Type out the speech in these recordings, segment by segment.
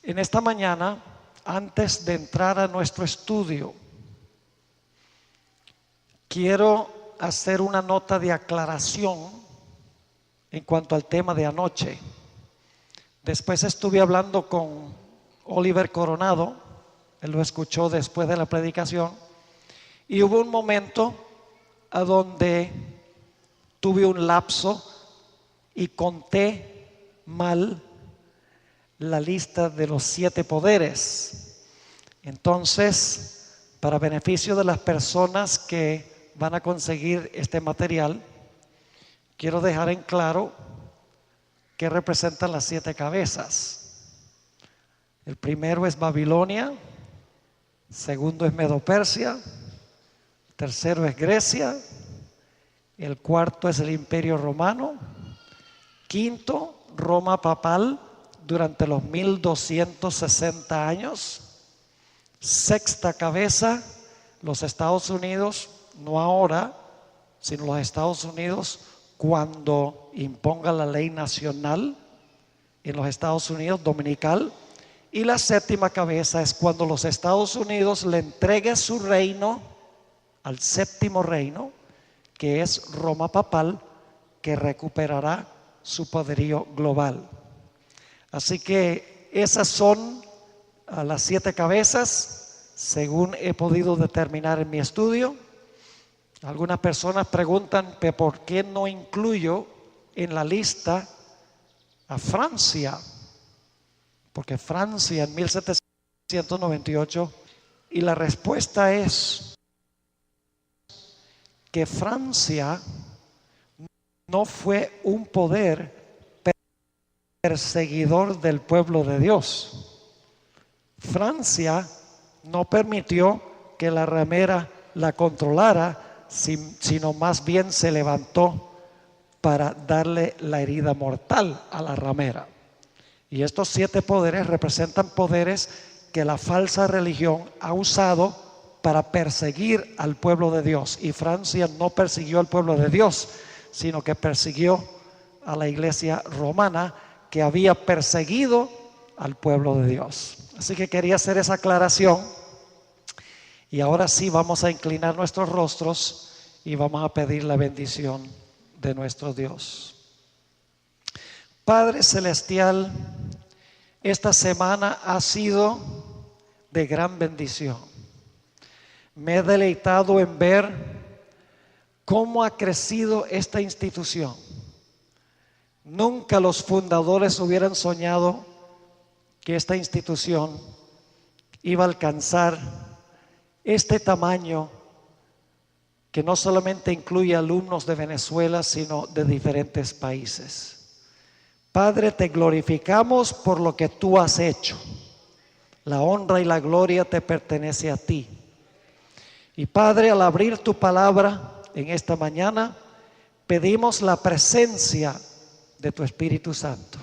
En esta mañana, antes de entrar a nuestro estudio, quiero hacer una nota de aclaración en cuanto al tema de anoche. Después estuve hablando con Oliver Coronado, él lo escuchó después de la predicación, y hubo un momento a donde tuve un lapso y conté mal la lista de los 7 poderes. Entonces, para beneficio de las personas que van a conseguir este material, quiero dejar en claro qué representan las 7 cabezas. El primero es Babilonia, segundo es Medo-Persia, el tercero es Grecia, el cuarto es el Imperio Romano, quinto, Roma papal durante los 1260 años, sexta cabeza, los Estados Unidos, no ahora, sino los Estados Unidos cuando imponga la ley nacional en los Estados Unidos dominical, y la séptima cabeza es cuando los Estados Unidos le entregue su reino al séptimo reino, que es Roma papal, que recuperará su poderío global. Así que esas son las 7 cabezas, según he podido determinar en mi estudio. Algunas personas preguntan, ¿por qué no incluyo en la lista a Francia? Porque Francia en 1798, y la respuesta es que Francia no fue un poder perseguidor del pueblo de Dios. Francia no permitió que la ramera la controlara, sino más bien se levantó para darle la herida mortal a la ramera. Y estos 7 poderes representan poderes que la falsa religión ha usado para perseguir al pueblo de Dios. Y Francia no persiguió al pueblo de Dios, sino que persiguió a la iglesia romana, que había perseguido al pueblo de Dios. Así que quería hacer esa aclaración. Y ahora sí vamos a inclinar nuestros rostros y vamos a pedir la bendición de nuestro Dios. Padre celestial, esta semana ha sido de gran bendición. Me he deleitado en ver cómo ha crecido esta institución. Nunca los fundadores hubieran soñado que esta institución iba a alcanzar este tamaño, que no solamente incluye alumnos de Venezuela, sino de diferentes países. Padre, te glorificamos por lo que tú has hecho. La honra y la gloria te pertenece a ti. Y Padre, al abrir tu palabra en esta mañana, pedimos la presencia de tu Espíritu Santo.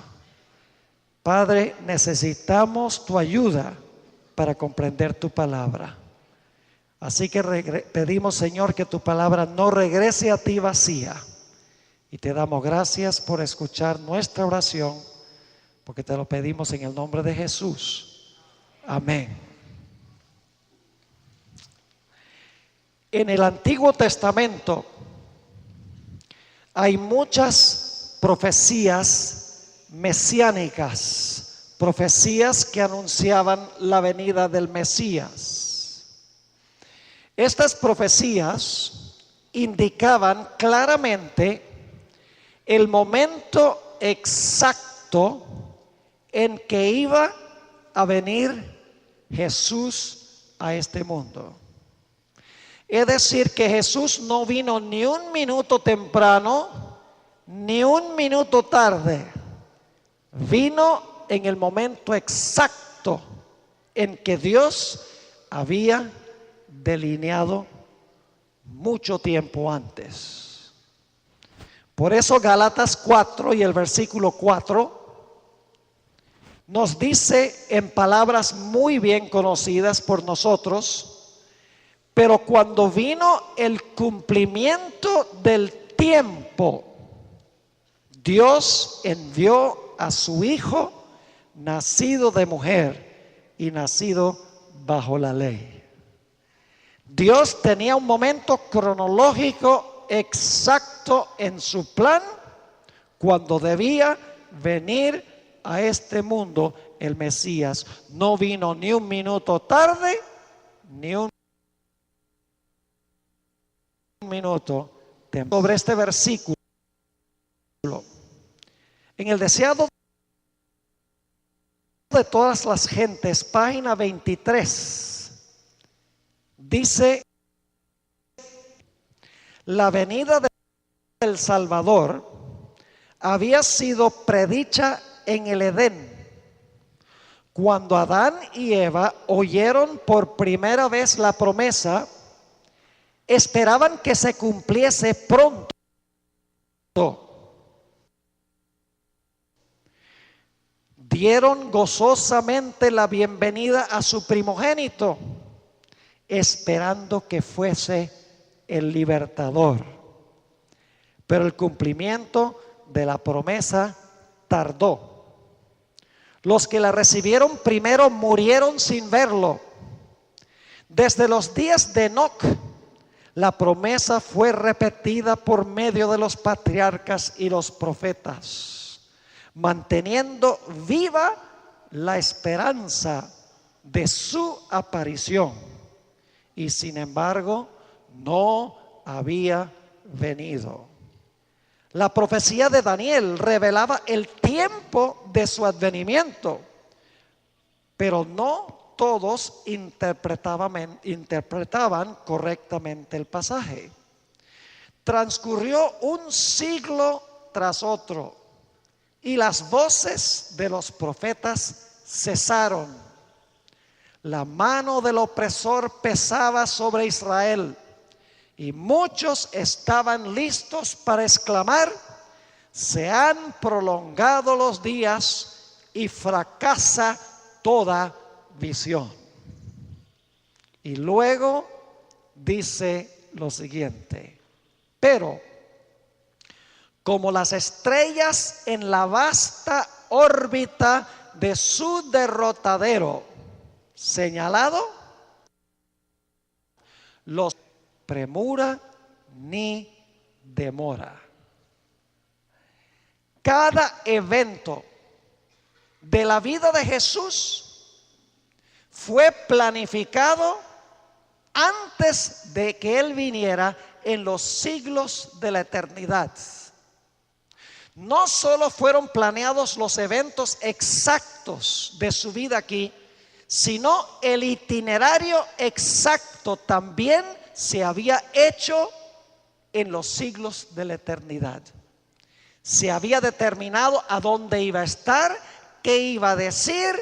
Padre, necesitamos tu ayuda para comprender tu palabra. Así que pedimos, Señor, que tu palabra no regrese a ti vacía. Y te damos gracias por escuchar nuestra oración, porque te lo pedimos en el nombre de Jesús. Amén. En el Antiguo Testamento hay muchas profecías mesiánicas, profecías que anunciaban la venida del Mesías. Estas profecías indicaban claramente el momento exacto en que iba a venir Jesús a este mundo. Es decir, que Jesús no vino ni un minuto temprano, ni un minuto tarde. Vino en el momento exacto en que Dios había delineado mucho tiempo antes. Por eso Gálatas 4 y el versículo 4 nos dice en palabras muy bien conocidas por nosotros: pero cuando vino el cumplimiento del tiempo, Dios envió a su Hijo, nacido de mujer y nacido bajo la ley. Dios tenía un momento cronológico exacto en su plan cuando debía venir a este mundo el Mesías. No vino ni un minuto tarde, ni un minuto temprano. Sobre este versículo, en el deseado de todas las gentes, página 23, dice: la venida del Salvador había sido predicha en el Edén, cuando Adán y Eva oyeron por primera vez la promesa. Esperaban que se cumpliese pronto. Dieron gozosamente la bienvenida a su primogénito, esperando que fuese el libertador. Pero el cumplimiento de la promesa tardó. Los que la recibieron primero murieron sin verlo. Desde los días de Enoc, la promesa fue repetida por medio de los patriarcas y los profetas, manteniendo viva la esperanza de su aparición. Y sin embargo, no había venido. La profecía de Daniel revelaba el tiempo de su advenimiento, pero no todos interpretaban correctamente el pasaje. Transcurrió un siglo tras otro y las voces de los profetas cesaron. La mano del opresor pesaba sobre Israel y muchos estaban listos para exclamar: se han prolongado los días y fracasa toda visión. Y luego dice lo siguiente: pero como las estrellas en la vasta órbita de su derrotadero señalado, los premura ni demora. Cada evento de la vida de Jesús fue planificado antes de que Él viniera en los siglos de la eternidad. No solo fueron planeados los eventos exactos de su vida aquí, sino el itinerario exacto también se había hecho en los siglos de la eternidad. Se había determinado a dónde iba a estar, qué iba a decir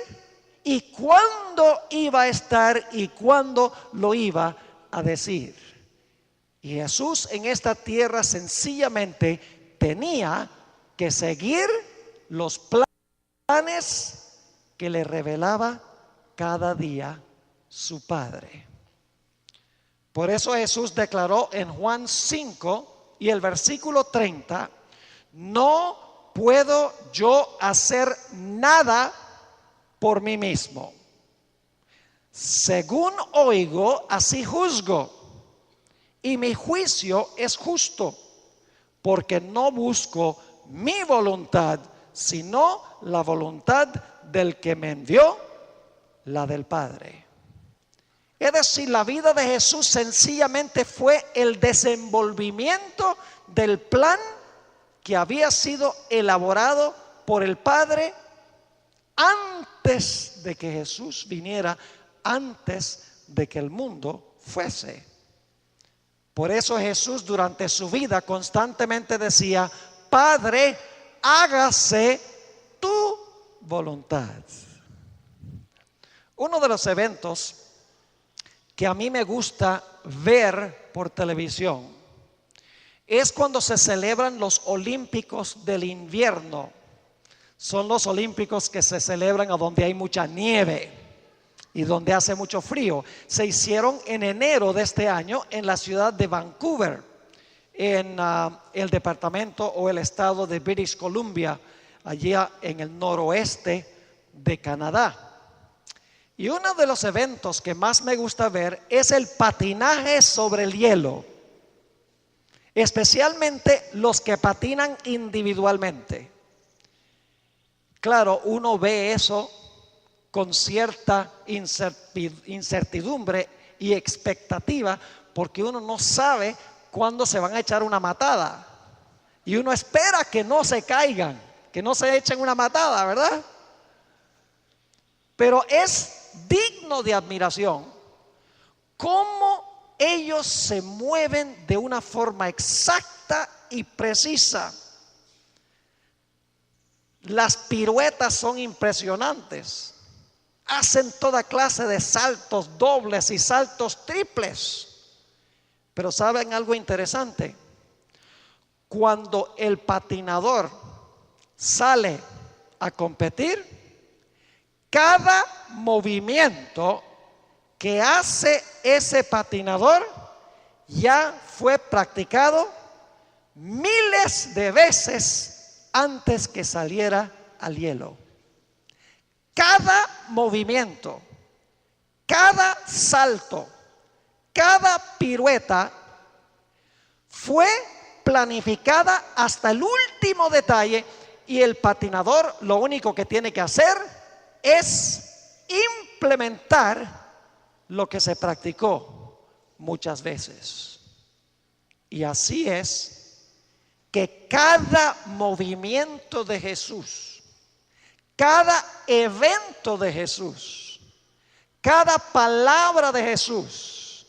y cuándo iba a estar y cuándo lo iba a decir. Y Jesús en esta tierra sencillamente tenía que seguir los planes que le revelaba cada día su Padre. Por eso Jesús declaró en Juan 5 y el versículo 30: no puedo yo hacer nada por mí mismo. Según oigo, así juzgo, y mi juicio es justo, porque no busco mi voluntad, sino la voluntad del que me envió, la del Padre. Es decir, la vida de Jesús sencillamente fue el desenvolvimiento del plan que había sido elaborado por el Padre antes de que Jesús viniera, antes de que el mundo fuese. Por eso Jesús durante su vida constantemente decía: Padre, hágase tu voluntad. Uno de los eventos que a mí me gusta ver por televisión es cuando se celebran los Olímpicos del invierno. Son los Olímpicos que se celebran a donde hay mucha nieve y donde hace mucho frío. Se hicieron en enero de este año en la ciudad de Vancouver, en el departamento o el estado de British Columbia, allí en el noroeste de Canadá. Y uno de los eventos que más me gusta ver es el patinaje sobre el hielo, especialmente los que patinan individualmente. Claro, uno ve eso con cierta incertidumbre y expectativa, porque uno no sabe cuándo se van a echar una matada. Y uno espera que no se caigan, que no se echen una matada, ¿verdad? Pero es digno de admiración cómo ellos se mueven de una forma exacta y precisa. Las piruetas son impresionantes. Hacen toda clase de saltos dobles y saltos triples. Pero ¿saben algo interesante? Cuando el patinador sale a competir, cada movimiento que hace ese patinador ya fue practicado miles de veces antes que saliera al hielo. Cada movimiento, cada salto, cada pirueta fue planificada hasta el último detalle, y el patinador lo único que tiene que hacer es implementar lo que se practicó muchas veces. Y así es que cada movimiento de Jesús, cada evento de Jesús, cada palabra de Jesús,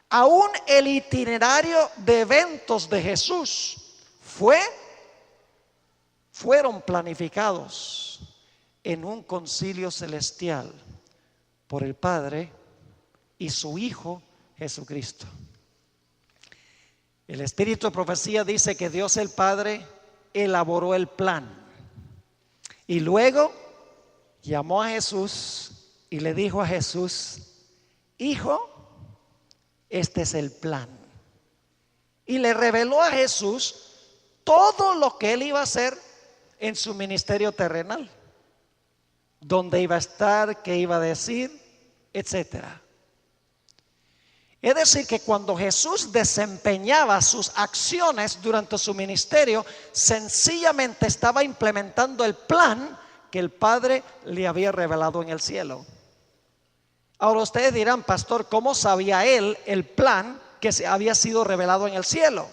aún el itinerario de eventos de Jesús fueron planificados en un concilio celestial por el Padre y su Hijo Jesucristo. El espíritu de profecía dice que Dios el Padre elaboró el plan y luego llamó a Jesús y le dijo a Jesús: Hijo, este es el plan. Y le reveló a Jesús todo lo que él iba a hacer en su ministerio terrenal, dónde iba a estar, qué iba a decir, etcétera. Es decir, que cuando Jesús desempeñaba sus acciones durante su ministerio, sencillamente estaba implementando el plan que el Padre le había revelado en el cielo. Ahora ustedes dirán: pastor, ¿cómo sabía él el plan que se había sido revelado en el cielo?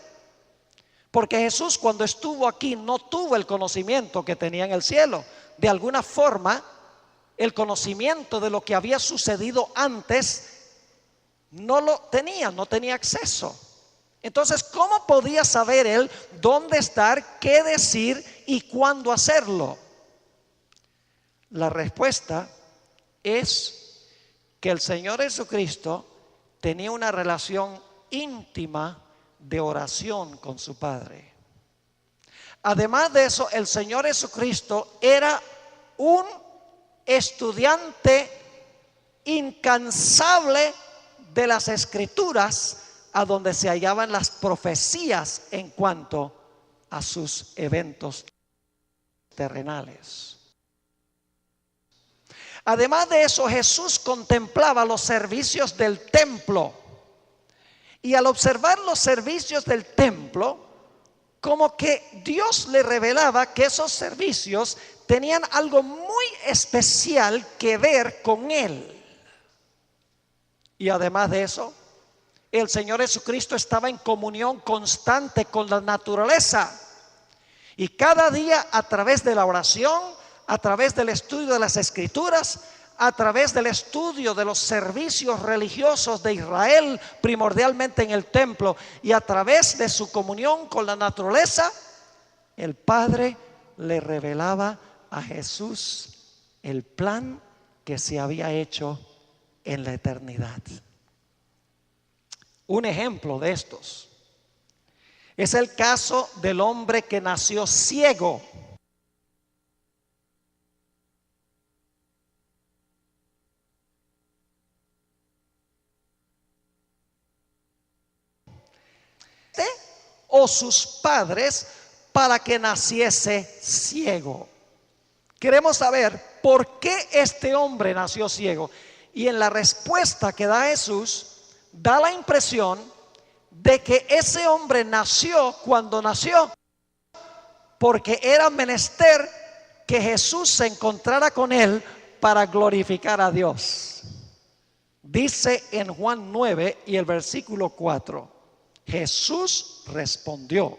Porque Jesús, cuando estuvo aquí, no tuvo el conocimiento que tenía en el cielo. De alguna forma, el conocimiento de lo que había sucedido antes no lo tenía, no tenía acceso. Entonces, ¿cómo podía saber él dónde estar, qué decir y cuándo hacerlo? La respuesta es que el Señor Jesucristo tenía una relación íntima de oración con su Padre. Además de eso, el Señor Jesucristo era un estudiante incansable de las Escrituras, a donde se hallaban las profecías en cuanto a sus eventos terrenales. Además de eso, Jesús contemplaba los servicios del templo, y al observar los servicios del templo, como que Dios le revelaba que esos servicios tenían algo muy especial que ver con él. Y además de eso, el Señor Jesucristo estaba en comunión constante con la naturaleza. Y cada día, a través de la oración, a través del estudio de las Escrituras, a través del estudio de los servicios religiosos de Israel, primordialmente en el templo, y a través de su comunión con la naturaleza, el Padre le revelaba a Jesús el plan que se había hecho en la eternidad. Un ejemplo de estos es el caso del hombre que nació ciego. O sus padres para que naciese ciego. Queremos saber por qué este hombre nació ciego. Y en la respuesta que da Jesús, da la impresión de que ese hombre nació cuando nació, porque era menester que Jesús se encontrara con él para glorificar a Dios. Dice en Juan 9 y el versículo 4, Jesús respondió: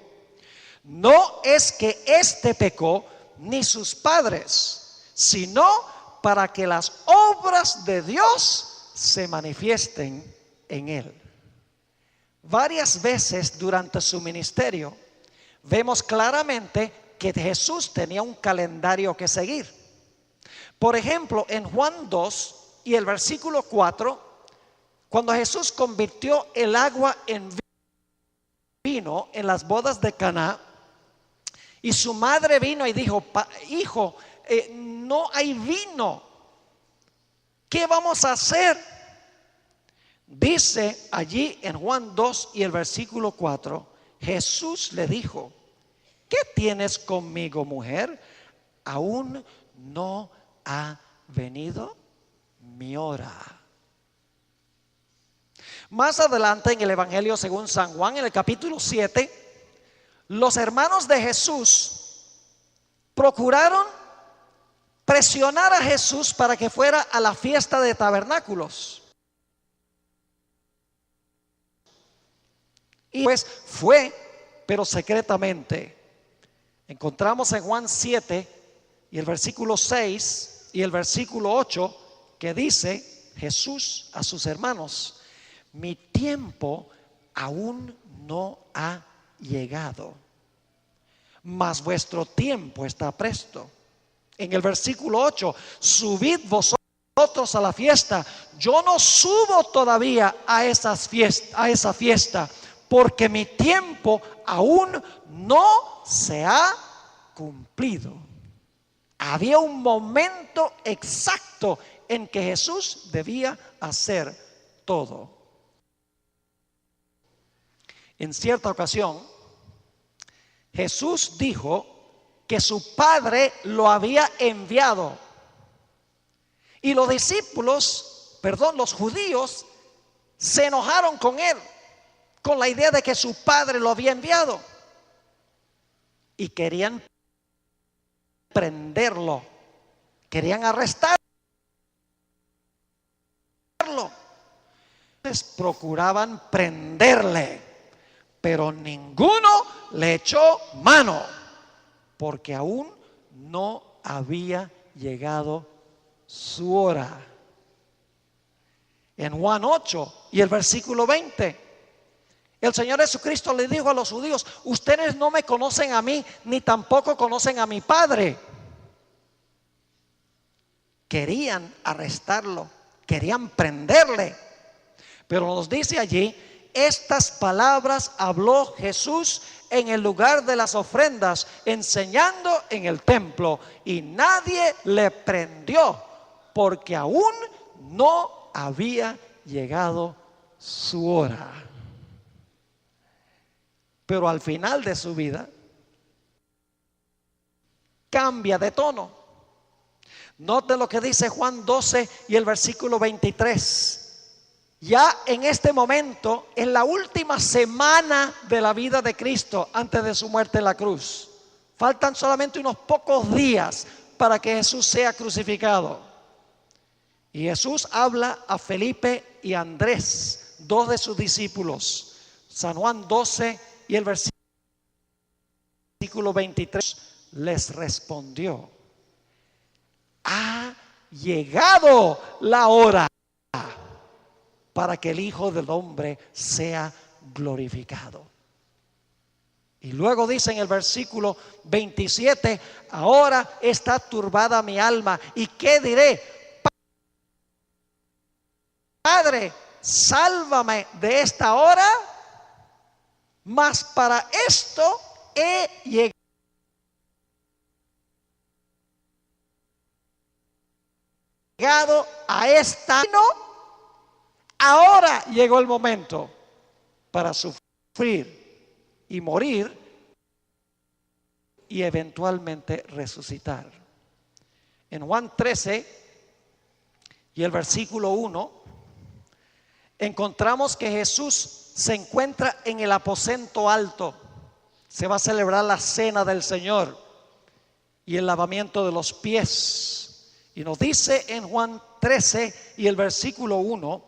no es que éste pecó ni sus padres, sino para que las obras de Dios se manifiesten en él. Varias veces durante su ministerio vemos claramente que Jesús tenía un calendario que seguir. Por ejemplo, en Juan 2 y el versículo 4, cuando Jesús convirtió el agua en vino en las bodas de Caná, y su madre vino y dijo: hijo, no hay vino, ¿qué vamos a hacer? Dice allí en Juan 2 y el versículo 4, Jesús le dijo: ¿qué tienes conmigo, mujer? Aún no ha venido mi hora. Más adelante en el Evangelio según San Juan, en el capítulo 7, los hermanos de Jesús procuraron presionar a Jesús para que fuera a la fiesta de tabernáculos. Y pues fue, pero secretamente. Encontramos en Juan 7 y el versículo 6 y el versículo 8 que dice Jesús a sus hermanos: mi tiempo aún no ha llegado, mas vuestro tiempo está presto. En el versículo 8, subid vosotros a la fiesta. Yo no subo todavía a esa fiesta, porque mi tiempo aún no se ha cumplido. Había un momento exacto en que Jesús debía hacer todo. En cierta ocasión, Jesús dijo que su Padre lo había enviado. Y los los judíos, se enojaron con él, con la idea de que su Padre lo había enviado. Y querían prenderlo, querían arrestarlo. Procuraban prenderle, pero ninguno le echó mano, porque aún no había llegado su hora. En Juan 8 y el versículo 20, el Señor Jesucristo le dijo a los judíos: ustedes no me conocen a mí, ni tampoco conocen a mi Padre. Querían arrestarlo, querían prenderle, pero nos dice allí: estas palabras habló Jesús en el lugar de las ofrendas, enseñando en el templo, y nadie le prendió, porque aún no había llegado su hora. Pero al final de su vida cambia de tono. Note lo que dice Juan 12 y el versículo 23. Ya en este momento, en la última semana de la vida de Cristo antes de su muerte en la cruz, faltan solamente unos pocos días para que Jesús sea crucificado. Y Jesús habla a Felipe y Andrés, dos de sus discípulos. San Juan 12 y el versículo 23 les respondió: ha llegado la hora para que el Hijo del Hombre sea glorificado. Y luego dice en el versículo 27: ahora está turbada mi alma, ¿y qué diré? Padre, sálvame de esta hora. Mas para esto he llegado a esta. Ahora llegó el momento para sufrir y morir y eventualmente resucitar. En Juan 13 y el versículo 1, encontramos que Jesús se encuentra en el aposento alto. Se va a celebrar la cena del Señor y el lavamiento de los pies. Y nos dice en Juan 13 y el versículo 1,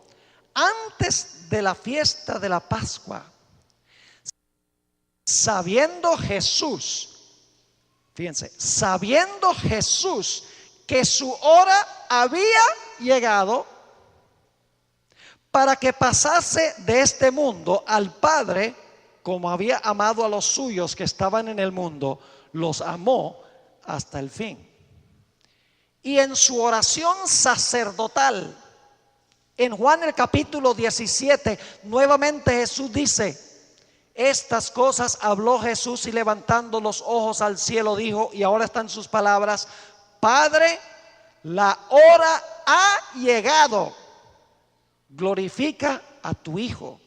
antes de la fiesta de la Pascua, sabiendo Jesús, fíjense, sabiendo Jesús que su hora había llegado para que pasase de este mundo al Padre, como había amado a los suyos que estaban en el mundo, los amó hasta el fin. Y en su oración sacerdotal, en Juan el capítulo 17, nuevamente Jesús dice, estas cosas habló Jesús y levantando los ojos al cielo dijo, y ahora están sus palabras, Padre, la hora ha llegado, glorifica a tu Hijo,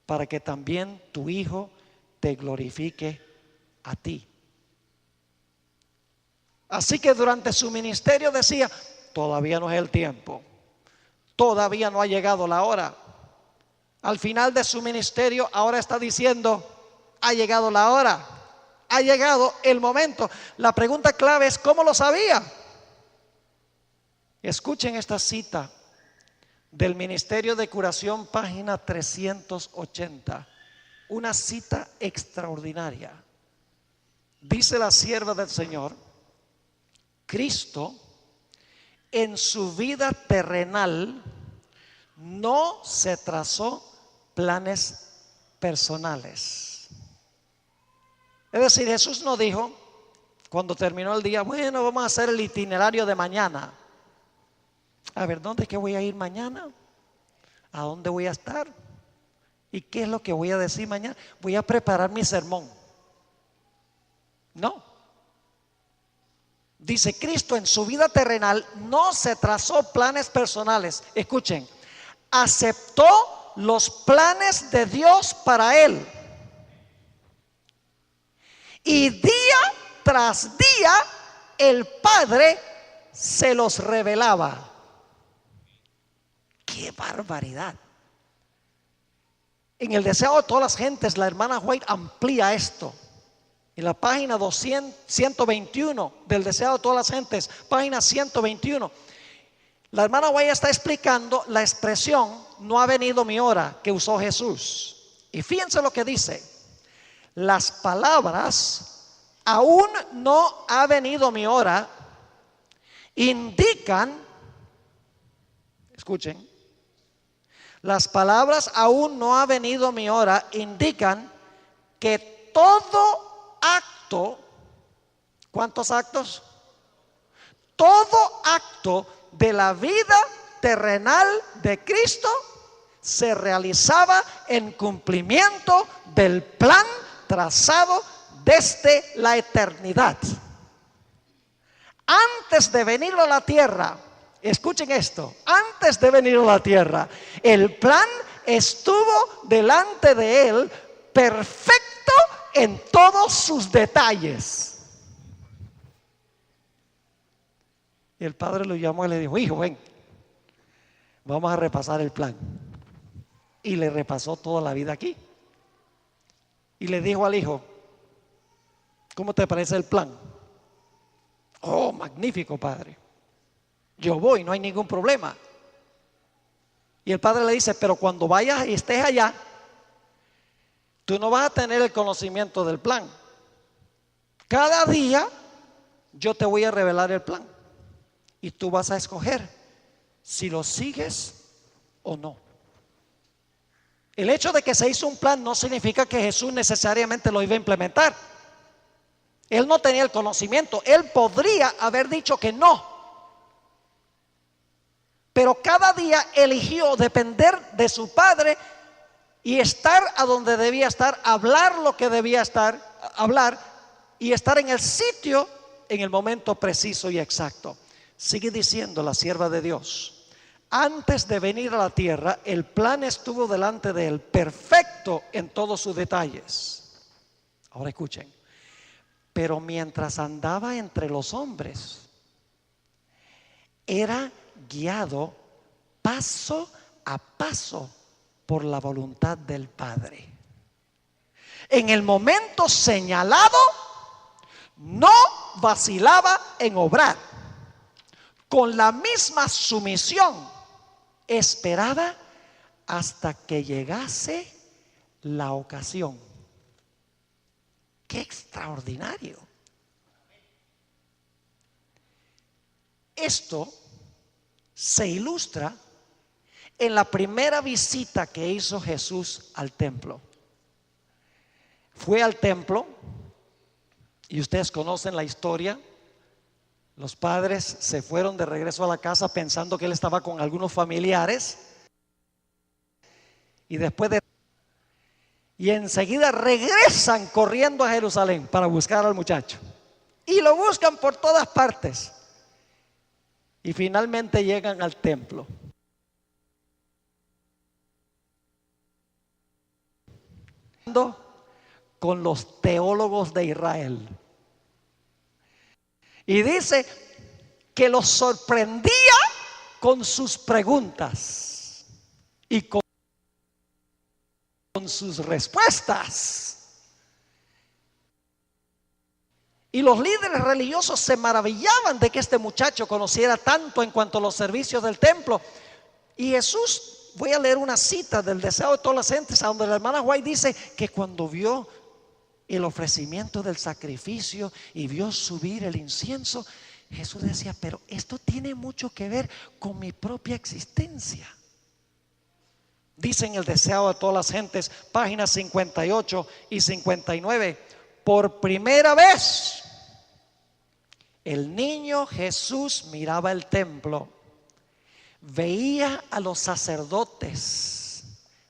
para que también tu Hijo te glorifique a ti. Así que durante su ministerio decía, todavía no es el tiempo, todavía no ha llegado la hora. Al final de su ministerio ahora está diciendo, ha llegado la hora, ha llegado el momento. La pregunta clave es, ¿cómo lo sabía? Escuchen esta cita del Ministerio de Curación, página 380, una cita extraordinaria. Dice la sierva del Señor, Cristo en su vida terrenal no se trazó planes personales. Es decir, Jesús no dijo cuando terminó el día, bueno, vamos a hacer el itinerario de mañana. A ver, ¿dónde es que voy a ir mañana? ¿A dónde voy a estar? ¿Y qué es lo que voy a decir mañana? Voy a preparar mi sermón. No. Dice, Cristo en su vida terrenal no se trazó planes personales. Escuchen, aceptó los planes de Dios para él. Y día tras día el Padre se los revelaba. ¡Qué barbaridad! En el deseo de todas las gentes, la hermana White amplía esto. En la página 121 del deseo de todas las gentes, página 121, la hermana White está explicando la expresión no ha venido mi hora que usó Jesús. Y fíjense lo que dice. Las palabras aún no ha venido mi hora indican, escuchen, las palabras aún no ha venido mi hora indican que todo acto, ¿cuántos actos? Todo acto de la vida terrenal de Cristo se realizaba en cumplimiento del plan trazado desde la eternidad. Antes de venir a la tierra, escuchen esto, antes de venir a la tierra, el plan estuvo delante de él perfecto en todos sus detalles. Y el padre lo llamó y le dijo, hijo, ven, vamos a repasar el plan. Y le repasó toda la vida aquí. Y le dijo al hijo, ¿cómo te parece el plan? Oh, magnífico, padre. Yo voy, no hay ningún problema. Y el padre le dice, pero cuando vayas y estés allá, tú no vas a tener el conocimiento del plan. Cada día yo te voy a revelar el plan. Y tú vas a escoger si lo sigues o no. El hecho de que se hizo un plan no significa que Jesús necesariamente lo iba a implementar. Él no tenía el conocimiento. Él podría haber dicho que no. Pero cada día eligió depender de su Padre y estar a donde debía estar, hablar lo que debía hablar y estar en el sitio en el momento preciso y exacto. Sigue diciendo la sierva de Dios. Antes de venir a la tierra, el plan estuvo delante de él, perfecto en todos sus detalles. Ahora escuchen. Pero mientras andaba entre los hombres, era guiado paso a paso por la voluntad del Padre. En el momento señalado, no vacilaba en obrar. Con la misma sumisión, esperaba hasta que llegase la ocasión. ¡Qué extraordinario! Esto se ilustra en la primera visita que hizo Jesús al templo. Fue al templo y ustedes conocen la historia. Los padres se fueron de regreso a la casa pensando que él estaba con algunos familiares y enseguida regresan corriendo a Jerusalén para buscar al muchacho y lo buscan por todas partes y finalmente llegan al templo. Con los teólogos de Israel y dice que los sorprendía con sus preguntas y con sus respuestas. Y los líderes religiosos se maravillaban de que este muchacho conociera tanto en cuanto a los servicios del templo. Y Jesús, voy a leer una cita del Deseo de todas las gentes, a donde la hermana White dice que cuando vio el ofrecimiento del sacrificio y vio subir el incienso, Jesús decía, pero esto tiene mucho que ver con mi propia existencia. Dice en el Deseo de todas las gentes, páginas 58 y 59, por primera vez el niño Jesús miraba el templo, veía a los sacerdotes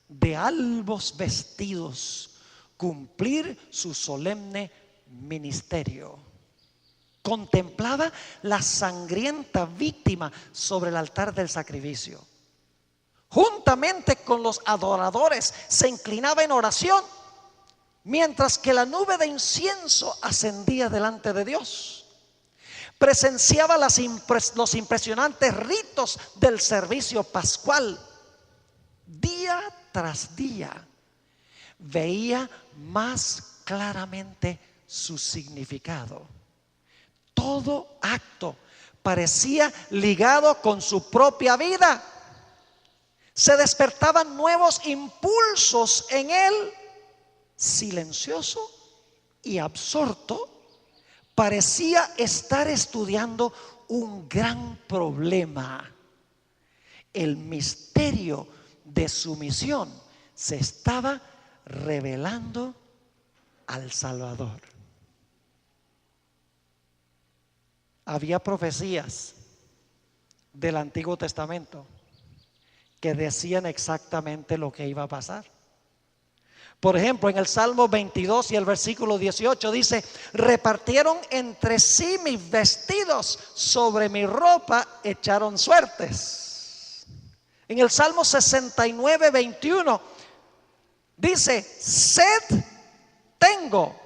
de albos vestidos cumplir su solemne ministerio. Contemplaba la sangrienta víctima sobre el altar del sacrificio. Juntamente con los adoradores se inclinaba en oración, mientras que la nube de incienso ascendía delante de Dios. Presenciaba los impresionantes ritos del servicio pascual. Día tras día veía más claramente su significado. Todo acto parecía ligado con su propia vida. Se despertaban nuevos impulsos en él. Silencioso y absorto, parecía estar estudiando un gran problema. El misterio de su misión se estaba revelando al Salvador. Había profecías del Antiguo Testamento que decían exactamente lo que iba a pasar. Por ejemplo, en el Salmo 22 y el versículo 18 dice: repartieron entre sí mis vestidos, sobre mi ropa echaron suertes. En el Salmo 69, 21 dice: sed tengo.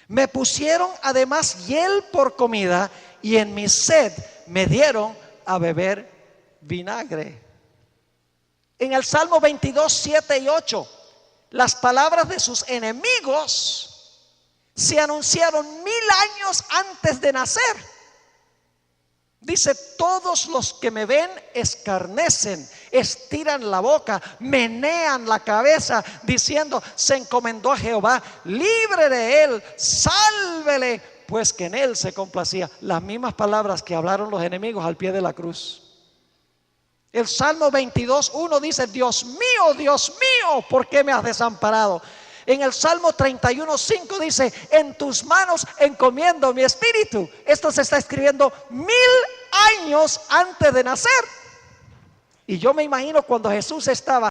Me pusieron además hiel por comida, y en mi sed me dieron a beber vinagre. En el Salmo 22, 7 y 8, las palabras de sus enemigos se anunciaron 1000 años antes de nacer. Dice: todos los que me ven escarnecen, estiran la boca, menean la cabeza, diciendo: se encomendó a Jehová, libre de él, sálvele, pues que en él se complacía. Las mismas palabras que hablaron los enemigos al pie de la cruz. El Salmo 22, 1 dice: Dios mío, ¿por qué me has desamparado? En el Salmo 31, 5 dice: en tus manos encomiendo mi espíritu. Esto se está escribiendo 1000 años antes de nacer. Y yo me imagino cuando Jesús estaba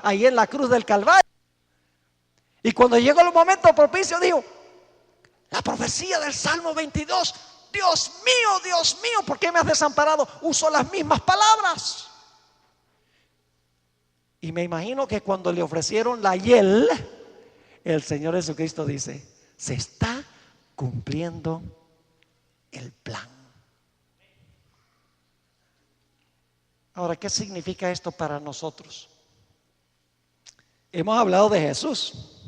ahí en la cruz del Calvario, y cuando llegó el momento propicio, dijo: la profecía del Salmo 22, Dios mío, ¿por qué me has desamparado? Usó las mismas palabras. Y me imagino que cuando le ofrecieron la hiel, el Señor Jesucristo dice: Se está cumpliendo el plan. Ahora, ¿qué significa esto para nosotros? Hemos hablado de Jesús,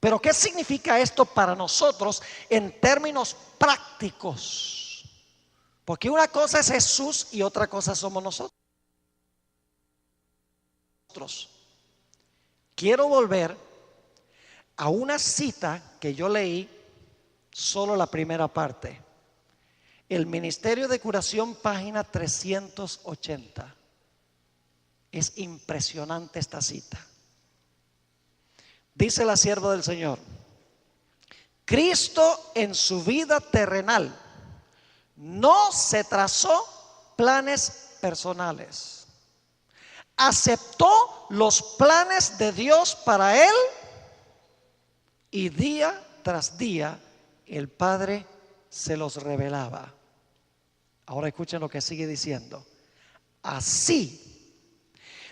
pero ¿qué significa esto para nosotros en términos prácticos? Porque una cosa es Jesús y otra cosa somos nosotros. Quiero volver a una cita que yo leí, solo la primera parte. El Ministerio de Curación, página 380. Es impresionante esta cita. Dice la sierva del Señor: Cristo en su vida terrenal no se trazó planes personales. Aceptó los planes de Dios para él y día tras día el Padre se los revelaba. Ahora escuchen lo que sigue diciendo. Así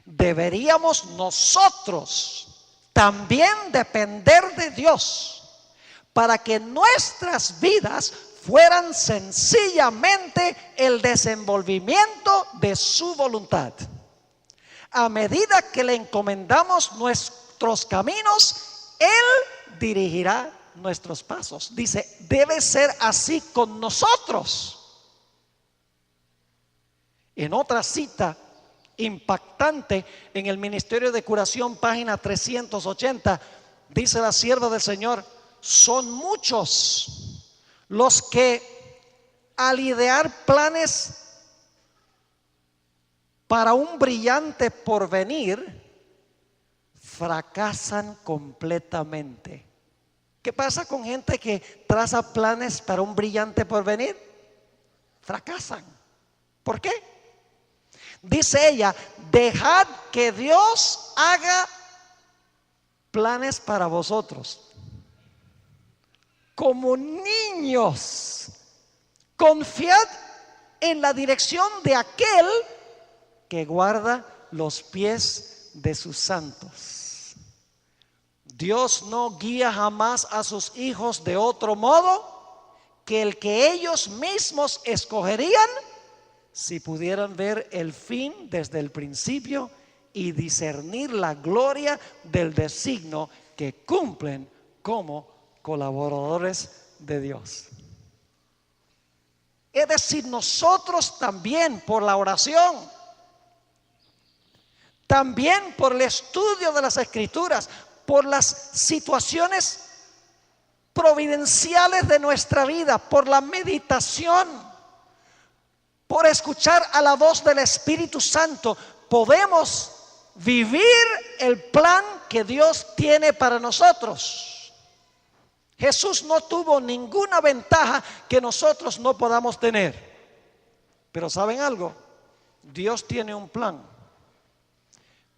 deberíamos nosotros también depender de Dios para que nuestras vidas fueran sencillamente el desenvolvimiento de su voluntad. A medida que le encomendamos nuestros caminos, Él dirigirá nuestros pasos. Dice, debe ser así con nosotros. En otra cita impactante en el Ministerio de Curación, página 380, dice la sierva del Señor: son muchos los que al idear planes para un brillante porvenir fracasan completamente. ¿Qué pasa con gente que traza planes para un brillante porvenir? Fracasan. ¿Por qué? Dice ella: dejad que Dios haga planes para vosotros. Como niños, confiad en la dirección de aquel que guarda los pies de sus santos. Dios no guía jamás a sus hijos de otro modo que el que ellos mismos escogerían si pudieran ver el fin desde el principio y discernir la gloria del designio que cumplen como colaboradores de Dios. Es decir, nosotros también por la oración, también por el estudio de las Escrituras, por las situaciones providenciales de nuestra vida, por la meditación, por escuchar a la voz del Espíritu Santo, podemos vivir el plan que Dios tiene para nosotros. Jesús no tuvo ninguna ventaja que nosotros no podamos tener. Pero ¿saben algo? Dios tiene un plan,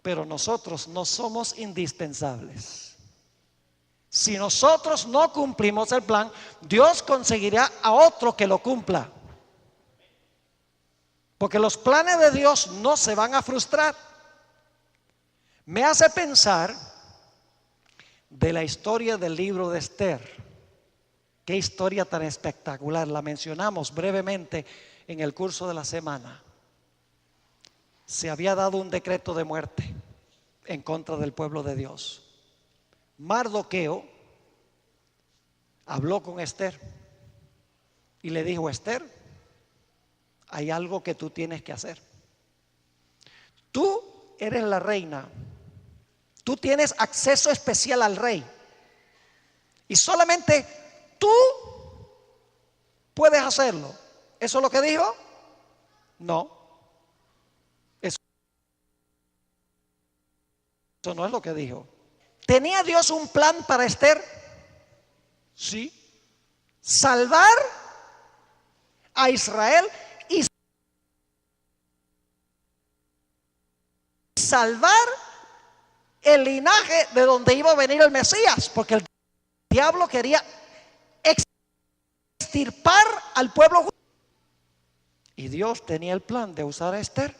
pero nosotros no somos indispensables. Si nosotros no cumplimos el plan, Dios conseguirá a otro que lo cumpla. Porque los planes de Dios no se van a frustrar. Me hace pensar de la historia del libro de Esther. Qué historia tan espectacular. La mencionamos brevemente en el curso de la semana. Se había dado un decreto de muerte en contra del pueblo de Dios. Mardoqueo habló con Esther y le dijo: Esther, hay algo que tú tienes que hacer. Tú eres la reina. Tú tienes acceso especial al rey. Y solamente tú puedes hacerlo. ¿Eso es lo que dijo? No. Eso no es lo que dijo. ¿Tenía Dios un plan para Esther? Sí. Salvar a Israel y salvar el linaje de donde iba a venir el Mesías, porque el diablo quería extirpar al pueblo judío. Y Dios tenía el plan de usar a Esther.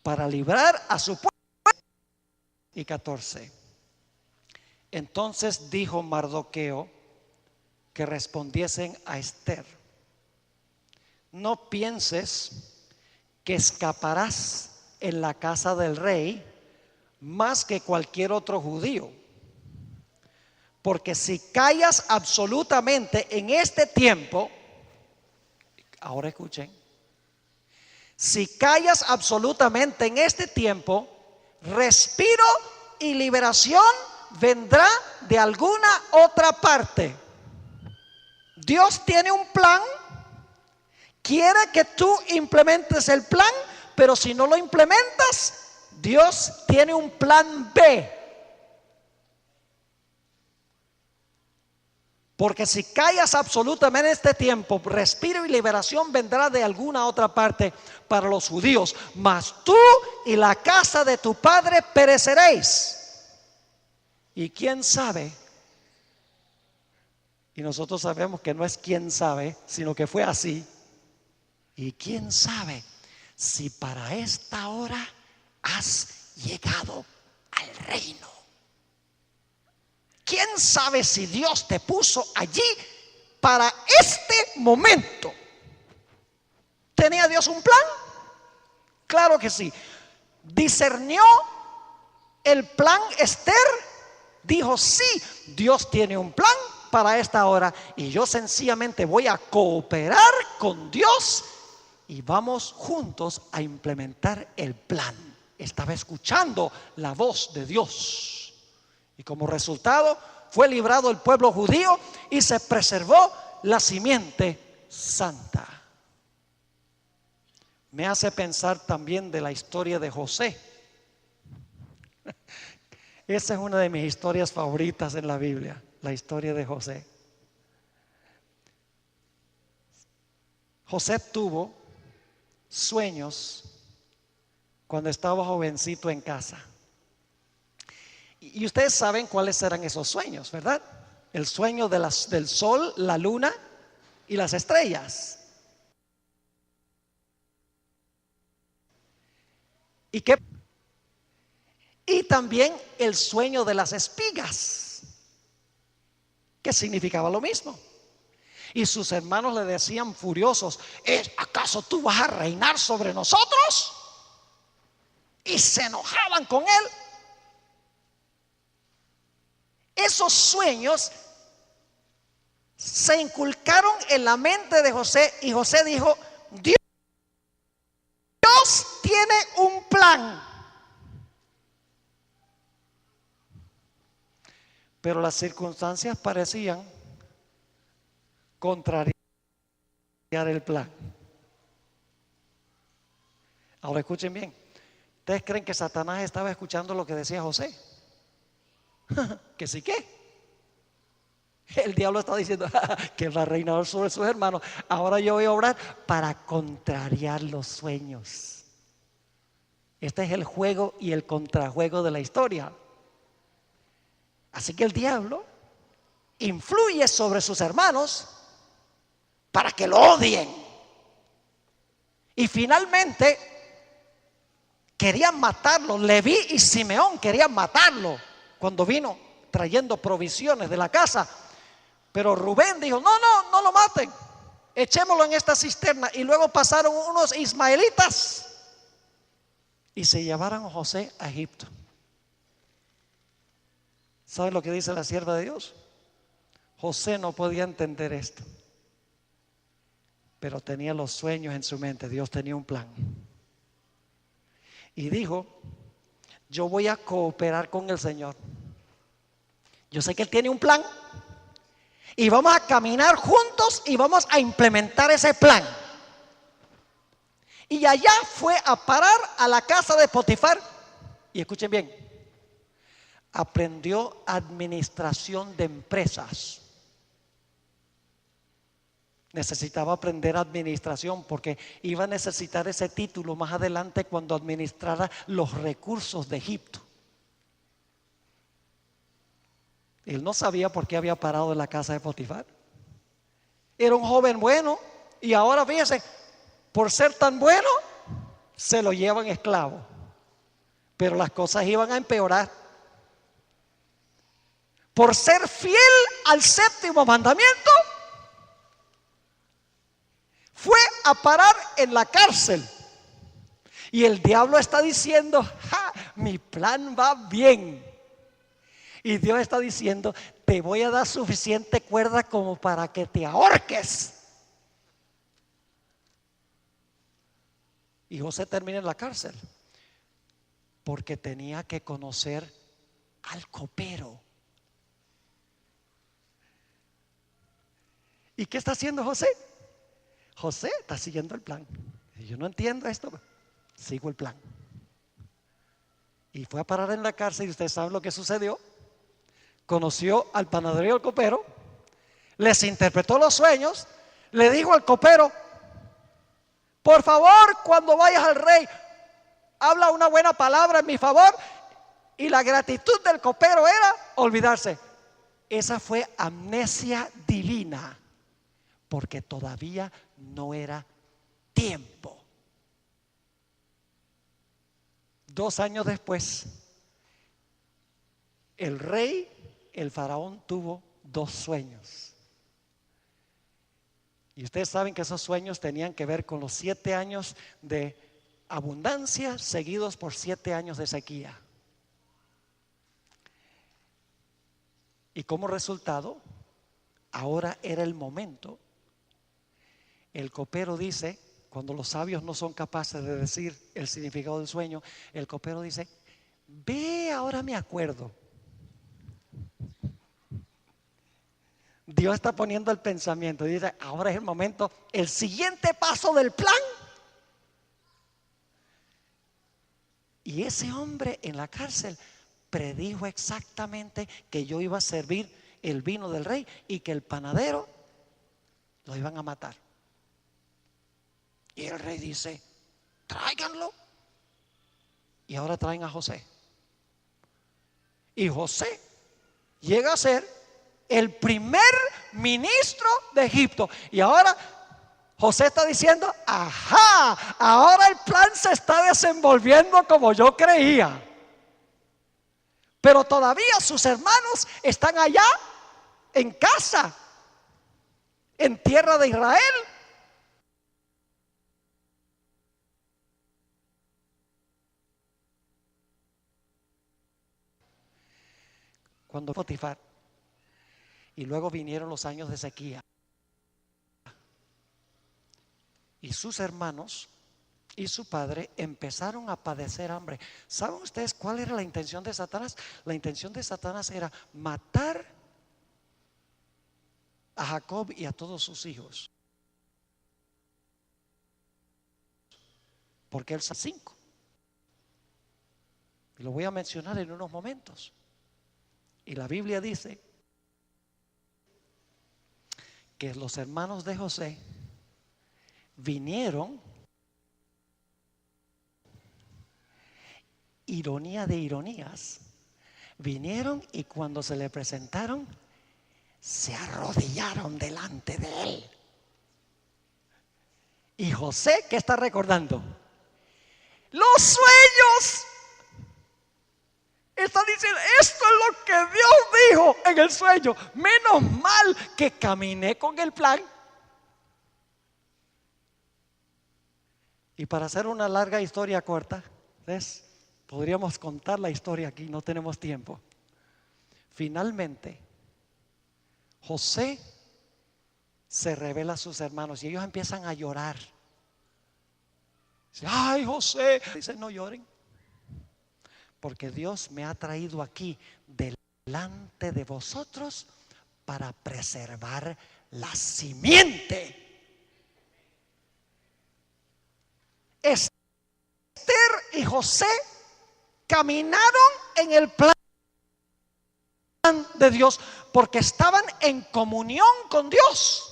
para librar a su pueblo. Y 14. Entonces dijo Mardoqueo que respondiesen a Esther: no pienses que escaparás en la casa del rey más que cualquier otro judío, porque si callas absolutamente en este tiempo, ahora escuchen, si callas absolutamente en este tiempo, respiro y liberación vendrá de alguna otra parte. Dios tiene un plan, quiere que tú implementes el plan, pero si no lo implementas, Dios tiene un plan B. Porque si callas absolutamente en este tiempo, respiro y liberación vendrá de alguna otra parte para los judíos, mas tú y la casa de tu padre pereceréis. Y quién sabe, y nosotros sabemos que no es quién sabe, sino que fue así. Y quién sabe si para esta hora has llegado al reino. ¿Quién sabe si Dios te puso allí para este momento? ¿Tenía Dios un plan? Claro que sí. ¿Discernió el plan Esther? Dijo: sí, Dios tiene un plan para esta hora y yo sencillamente voy a cooperar con Dios y vamos juntos a implementar el plan. Estaba escuchando la voz de Dios. Y como resultado fue librado el pueblo judío y se preservó la simiente santa. Me hace pensar también de la historia de José. Esa es una de mis historias favoritas en la Biblia, la historia de José. José tuvo sueños cuando estaba jovencito en casa. Y ustedes saben cuáles eran esos sueños, ¿verdad? El sueño del sol, la luna y las estrellas. Y también el sueño de las espigas, que significaba lo mismo. Y sus hermanos le decían furiosos: ¿acaso tú vas a reinar sobre nosotros? Y se enojaban con él. Esos sueños se inculcaron en la mente de José y José dijo: Dios tiene un plan. Pero las circunstancias parecían contrariar el plan. Ahora escuchen bien. ¿Ustedes creen que Satanás estaba escuchando lo que decía José? Que sí, que el diablo está diciendo que va a reinar sobre sus hermanos. Ahora yo voy a obrar para contrariar los sueños. Este es el juego y el contrajuego de la historia. Así que el diablo influye sobre sus hermanos para que lo odien. Y finalmente querían matarlo. Leví y Simeón querían matarlo cuando vino trayendo provisiones de la casa. Pero Rubén dijo: no lo maten, echémoslo en esta cisterna. Y luego pasaron unos ismaelitas y se llevaron a José a Egipto. ¿Saben lo que dice la sierva de Dios? José no podía entender esto, pero tenía los sueños en su mente. Dios tenía un plan. Y dijo: yo voy a cooperar con el Señor. Yo sé que Él tiene un plan y vamos a caminar juntos y vamos a implementar ese plan. Y allá fue a parar a la casa de Potifar. Y escuchen bien, aprendió administración de empresas. Necesitaba aprender administración porque iba a necesitar ese título más adelante cuando administrara los recursos de Egipto. Él no sabía por qué había parado en la casa de Potifar. Era un joven bueno y ahora fíjese, por ser tan bueno, se lo llevan esclavo. Pero las cosas iban a empeorar. Por ser fiel al séptimo mandamiento, fue a parar en la cárcel. Y el diablo está diciendo: ¡ja! Mi plan va bien. Y Dios está diciendo: te voy a dar suficiente cuerda como para que te ahorques. Y José termina en la cárcel porque tenía que conocer al copero. ¿Y qué está haciendo José? José está siguiendo el plan. Yo no entiendo esto, sigo el plan. Y fue a parar en la cárcel. Y ustedes saben lo que sucedió. Conoció al panadero y al copero, les interpretó los sueños, le dijo al copero: por favor, cuando vayas al rey, habla una buena palabra en mi favor. Y la gratitud del copero era olvidarse. Esa fue amnesia divina, porque todavía no era tiempo. 2 años después, el faraón tuvo 2 sueños. Y ustedes saben que esos sueños tenían que ver con los 7 años de abundancia seguidos por 7 años de sequía. Y como resultado, ahora era el momento. El copero dice, cuando los sabios no son capaces de decir el significado del sueño, el copero dice: ve, ahora me acuerdo. Dios está poniendo el pensamiento y dice: ahora es el momento, el siguiente paso del plan. Y ese hombre en la cárcel predijo exactamente que yo iba a servir el vino del rey y que el panadero lo iban a matar. Y el rey dice: tráiganlo. Y ahora traen a José. Y José llega a ser el primer ministro de Egipto. Y ahora José está diciendo: ajá, ahora el plan se está desenvolviendo como yo creía. Pero todavía sus hermanos están allá en casa, en tierra de Israel. Cuando Potifar. Y luego vinieron los años de sequía. Y sus hermanos y su padre empezaron a padecer hambre. ¿Saben ustedes cuál era la intención de Satanás? La intención de Satanás era matar a Jacob y a todos sus hijos. Porque él son 5. Y lo voy a mencionar en unos momentos. Y la Biblia dice que los hermanos de José vinieron, ironía de ironías, vinieron y cuando se le presentaron, se arrodillaron delante de él. Y José, ¿qué está recordando? Los sueños. Está diciendo: esto es lo que Dios dijo en el sueño. Menos mal que caminé con el plan. Y para hacer una larga historia corta, ¿ves? Podríamos contar la historia aquí, no tenemos tiempo. Finalmente, José se revela a sus hermanos y ellos empiezan a llorar. Dice: ay, José. Dice: no lloren, porque Dios me ha traído aquí delante de vosotros para preservar la simiente. Esther y José caminaron en el plan de Dios porque estaban en comunión con Dios.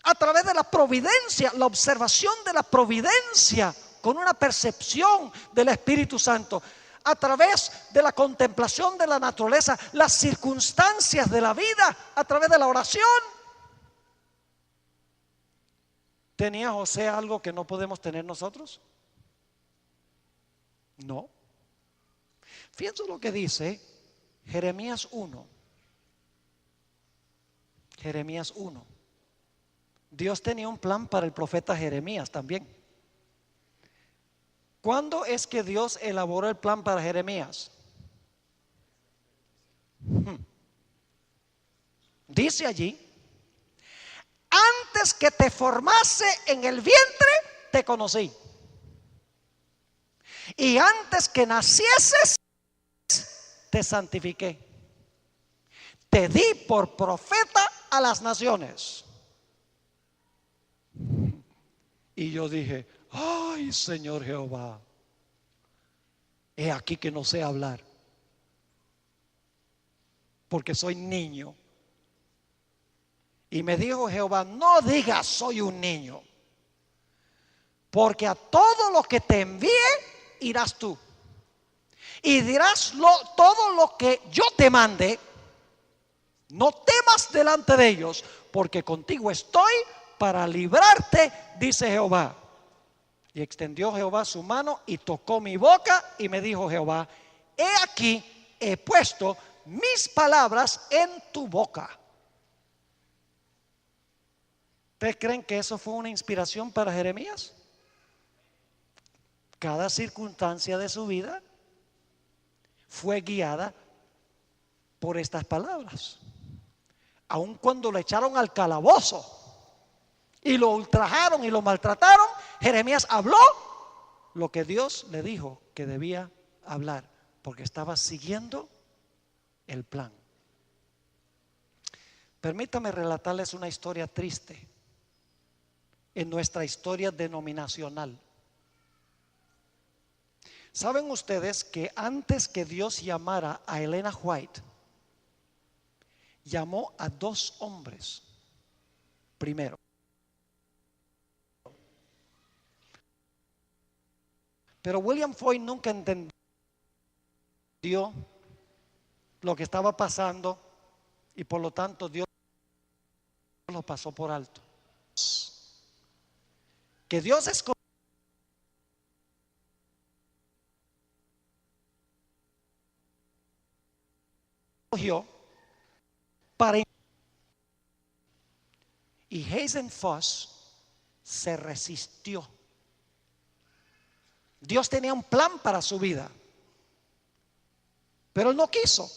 A través de la providencia, la observación de la providencia, con una percepción del Espíritu Santo, a través de la contemplación de la naturaleza, las circunstancias de la vida, a través de la oración. ¿Tenía José algo que no podemos tener nosotros? No. Fíjense lo que dice Jeremías 1. Jeremías 1. Dios tenía un plan para el profeta Jeremías también. ¿Cuándo es que Dios elaboró el plan para Jeremías? Dice allí: antes que te formase en el vientre, te conocí. Y antes que nacieses, te santifiqué. Te di por profeta a las naciones. Y yo dije: ay, Señor Jehová, he aquí que no sé hablar, porque soy niño. Y me dijo Jehová: no digas soy un niño, porque a todo lo que te envíe irás tú, y dirás todo lo que yo te mande. No temas delante de ellos, porque contigo estoy para librarte, dice Jehová. Y extendió Jehová su mano y tocó mi boca, y me dijo Jehová: he aquí, he puesto mis palabras en tu boca. ¿Ustedes creen que eso fue una inspiración para Jeremías? Cada circunstancia de su vida fue guiada por estas palabras. Aun cuando le echaron al calabozo y lo ultrajaron y lo maltrataron, Jeremías habló lo que Dios le dijo que debía hablar, porque estaba siguiendo el plan. Permítame relatarles una historia triste en nuestra historia denominacional. ¿Saben ustedes que antes que Dios llamara a Elena White, llamó a 2 hombres primero? Pero William Foy nunca entendió lo que estaba pasando, y por lo tanto Dios lo pasó por alto. Que Dios escogió para... Y Hazen Foss se resistió. Dios tenía un plan para su vida, pero él no quiso.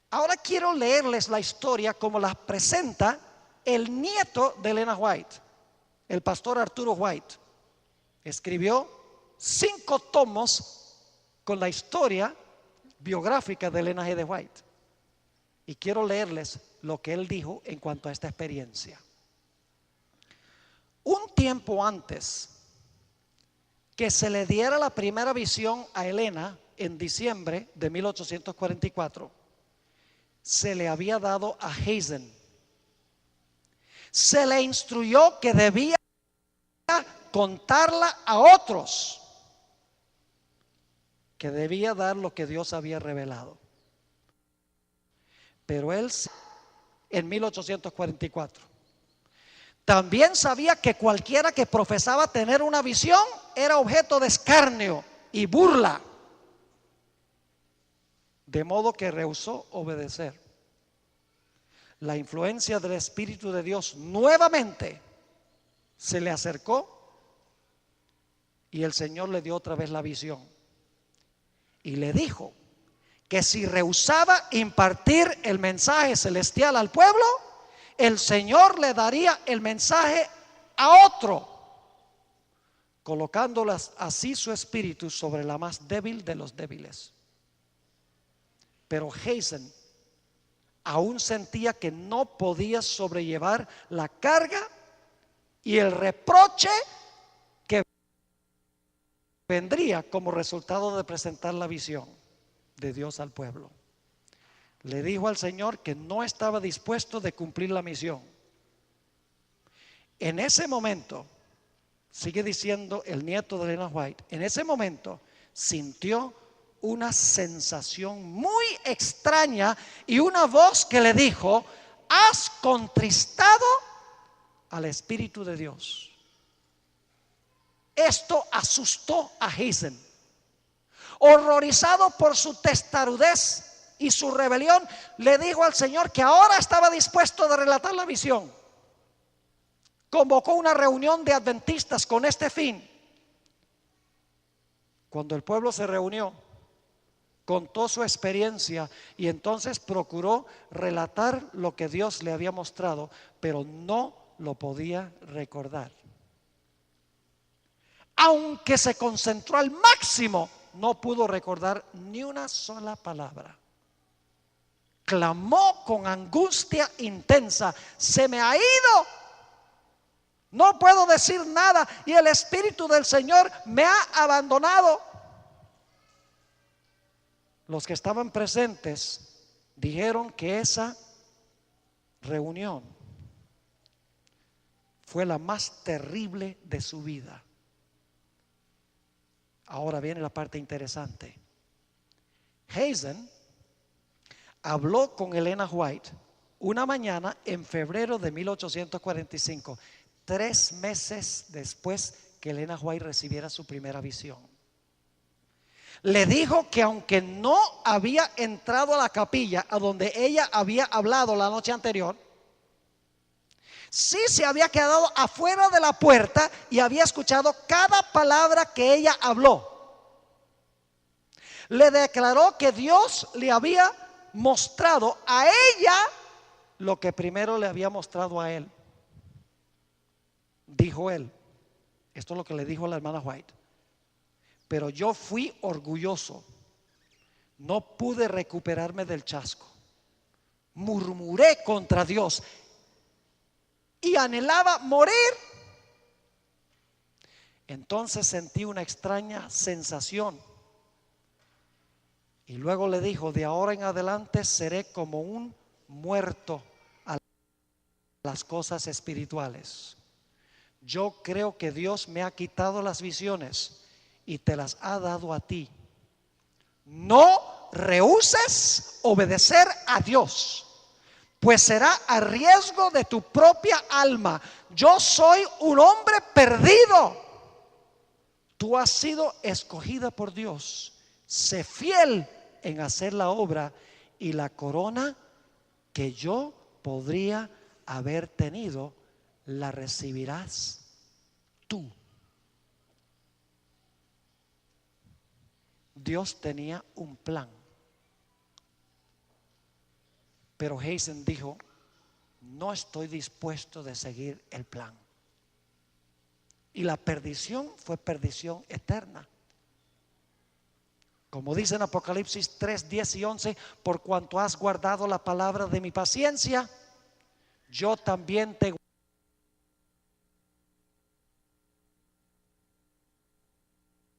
Ahora quiero leerles la historia como la presenta el nieto de Elena White, el pastor Arturo White. Escribió 5 tomos con la historia biográfica de Elena G. de White. Y quiero leerles lo que él dijo en cuanto a esta experiencia. Un tiempo antes que se le diera la primera visión a Elena, en diciembre de 1844, se le había dado a Hazen. Se le instruyó que debía contarla a otros, que debía dar lo que Dios había revelado. Pero él, en 1844, también sabía que cualquiera que profesaba tener una visión era objeto de escarnio y burla, de modo que rehusó obedecer. La influencia del Espíritu de Dios nuevamente se le acercó, y el Señor le dio otra vez la visión y le dijo que si rehusaba impartir el mensaje celestial al pueblo, el Señor le daría el mensaje a otro, colocándolas así su espíritu sobre la más débil de los débiles. Pero Hazen aún sentía que no podía sobrellevar la carga y el reproche que vendría como resultado de presentar la visión de Dios al pueblo. Le dijo al Señor que no estaba dispuesto de cumplir la misión. En ese momento, sigue diciendo el nieto de Elena White, en ese momento sintió una sensación muy extraña y una voz que le dijo: has contristado al Espíritu de Dios. Esto asustó a Hazen. Horrorizado por su testarudez y su rebelión, le dijo al Señor que ahora estaba dispuesto a relatar la visión. Convocó una reunión de adventistas con este fin. Cuando el pueblo se reunió, contó su experiencia y entonces procuró relatar lo que Dios le había mostrado, pero no lo podía recordar. Aunque se concentró al máximo, no pudo recordar ni una sola palabra. Clamó con angustia intensa: se me ha ido, no puedo decir nada y el Espíritu del Señor me ha abandonado. Los que estaban presentes dijeron que esa reunión fue la más terrible de su vida. Ahora viene la parte interesante. Hazen habló con Elena White una mañana en febrero de 1845, 3 meses después que Elena White recibiera su primera visión. Le dijo que aunque no había entrado a la capilla a donde ella había hablado la noche anterior, sí se había quedado afuera de la puerta y había escuchado cada palabra que ella habló. Le declaró que Dios le había mostrado a ella lo que primero le había mostrado a él. Dijo él, esto es lo que le dijo a la hermana White: pero yo fui orgulloso, no pude recuperarme del chasco, murmuré contra Dios y anhelaba morir. Entonces sentí una extraña sensación y luego le dijo: de ahora en adelante seré como un muerto a las cosas espirituales. Yo creo que Dios me ha quitado las visiones y te las ha dado a ti. No rehúses obedecer a Dios, pues será a riesgo de tu propia alma. Yo soy un hombre perdido. Tú has sido escogida por Dios. Sé fiel en hacer la obra y la corona que yo podría haber tenido la recibirás tú. Dios tenía un plan, pero Hazen dijo: no estoy dispuesto de seguir el plan. Y la perdición fue perdición eterna. Como dice en Apocalipsis 3, 10 y 11: por cuanto has guardado la palabra de mi paciencia, yo también te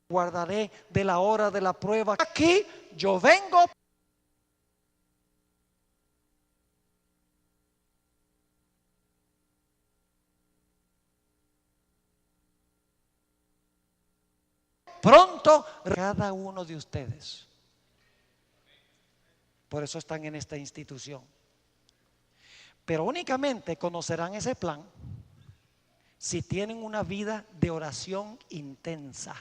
guardaré de la hora de la prueba. Aquí yo vengo pronto cada uno de ustedes. Por eso están en esta institución. Pero únicamente conocerán ese plan si tienen una vida de oración intensa.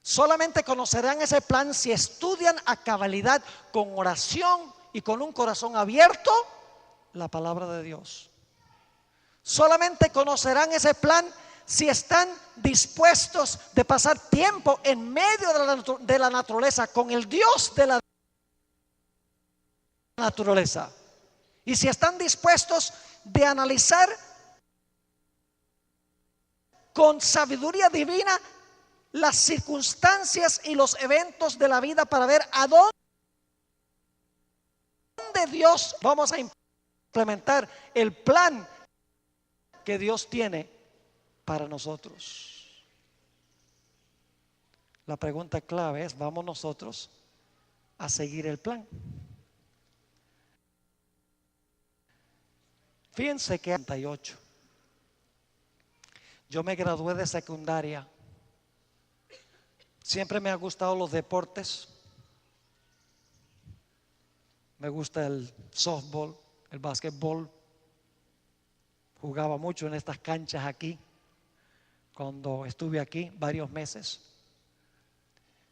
Solamente conocerán ese plan si estudian a cabalidad, con oración y con un corazón abierto, la palabra de Dios. Solamente conocerán ese plan si están dispuestos de pasar tiempo en medio de la naturaleza con el Dios de la naturaleza. Y si están dispuestos de analizar con sabiduría divina las circunstancias y los eventos de la vida para ver a dónde Dios vamos a implementar el plan que Dios tiene para nosotros. La pregunta clave es: ¿vamos nosotros a seguir el plan? Fíjense que en 88 yo me gradué de secundaria. Siempre me han gustado los deportes. Me gusta el softball, el básquetbol, Jugaba mucho en estas canchas aquí, cuando estuve aquí varios meses.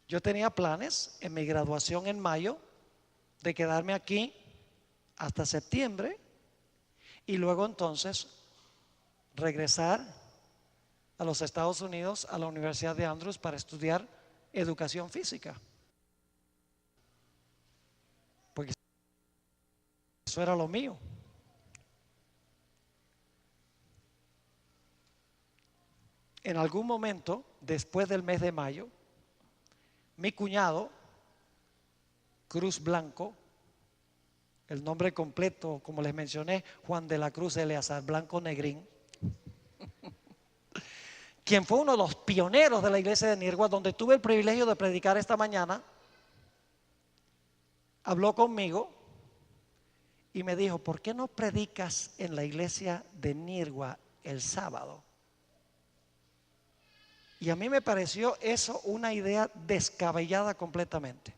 Yo tenía planes en mi graduación en mayo de quedarme aquí hasta septiembre y luego entonces regresar a los Estados Unidos, a la Universidad de Andrews, para estudiar educación física. Porque eso era lo mío. En algún momento, después del mes de mayo, mi cuñado, Cruz Blanco, el nombre completo, como les mencioné, Juan de la Cruz Eleazar Blanco Negrín, quien fue uno de los pioneros de la iglesia de Nirgua, donde tuve el privilegio de predicar esta mañana, habló conmigo y me dijo: ¿por qué no predicas en la iglesia de Nirgua el sábado? Y a mí me pareció eso una idea descabellada completamente.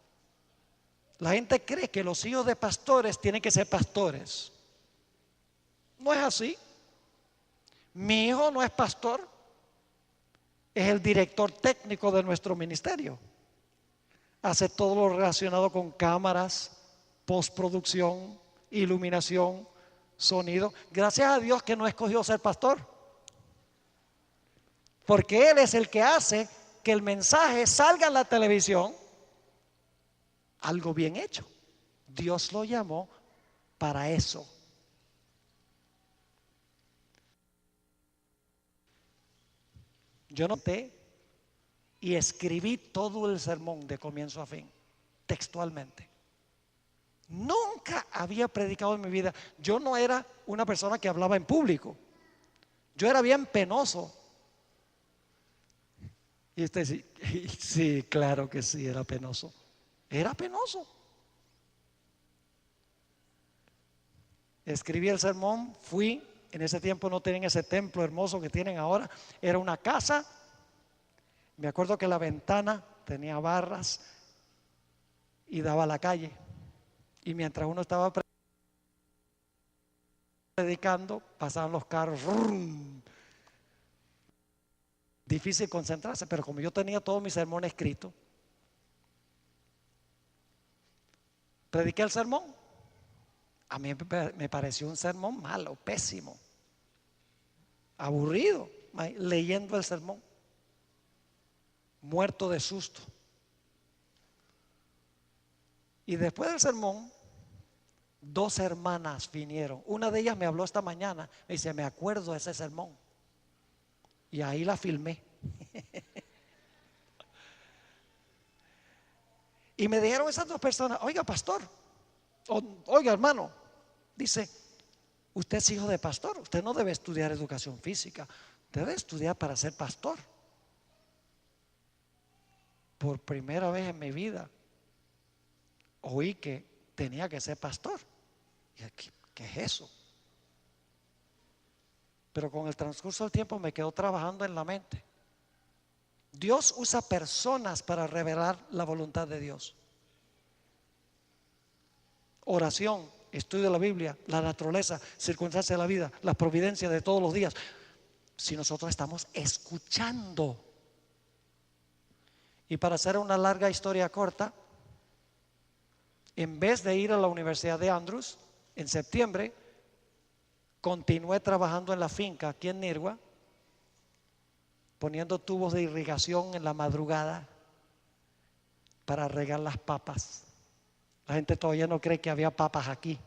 La gente cree que los hijos de pastores tienen que ser pastores. No es así. Mi hijo no es pastor, es el director técnico de nuestro ministerio. Hace todo lo relacionado con cámaras, postproducción, iluminación, sonido. Gracias a Dios que no escogió ser pastor, porque él es el que hace que el mensaje salga en la televisión algo bien hecho. Dios lo llamó para eso. Yo noté y escribí todo el sermón de comienzo a fin, textualmente. Nunca había predicado en mi vida. Yo no era una persona que hablaba en público. Yo era bien penoso. Y usted sí, sí, claro que sí, era penoso. Era penoso. Escribí el sermón, fui. En ese tiempo no tenían ese templo hermoso que tienen ahora. Era una casa. Me acuerdo que la ventana tenía barras y daba a la calle. Y mientras uno estaba predicando, pasaban los carros. ¡Rum! Difícil concentrarse, pero como yo tenía todo mi sermón escrito, prediqué el sermón. A mí me pareció un sermón malo, pésimo, aburrido, leyendo el sermón, muerto de susto. Y después del sermón, dos hermanas vinieron. Una de ellas me habló esta mañana, me dice: me acuerdo de ese sermón. Y ahí la filmé. Y me dijeron esas dos personas: oiga, pastor, oiga, hermano, dice, usted es hijo de pastor, usted no debe estudiar educación física, debe estudiar para ser pastor. Por primera vez en mi vida oí que tenía que ser pastor. Y ¿qué es eso? Pero con el transcurso del tiempo me quedó trabajando en la mente. Dios usa personas para revelar la voluntad de Dios. Oración, estudio de la Biblia, la naturaleza, circunstancias de la vida, las providencias de todos los días. Si nosotros estamos escuchando. Y para hacer una larga historia corta, en vez de ir a la Universidad de Andrews en septiembre, continué trabajando en la finca aquí en Nirgua, poniendo tubos de irrigación en la madrugada para regar las papas. La gente todavía no cree que había papas aquí.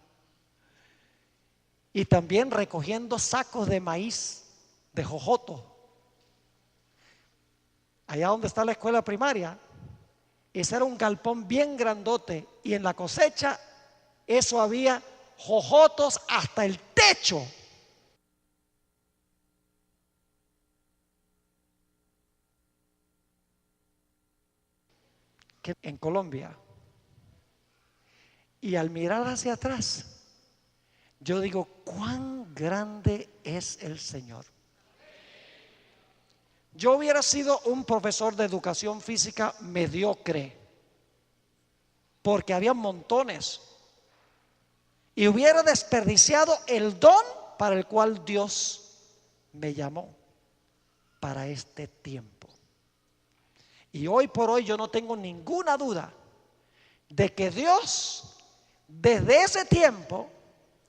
Y también recogiendo sacos de maíz, de jojoto. Allá donde está la escuela primaria, ese era un galpón bien grandote, y en la cosecha eso había jojotos hasta el techo. Que en Colombia. Y al mirar hacia atrás, yo digo: cuán grande es el Señor. Yo hubiera sido un profesor de educación física mediocre, porque había montones, y hubiera desperdiciado el don para el cual Dios me llamó para este tiempo. Y hoy por hoy yo no tengo ninguna duda de que Dios desde ese tiempo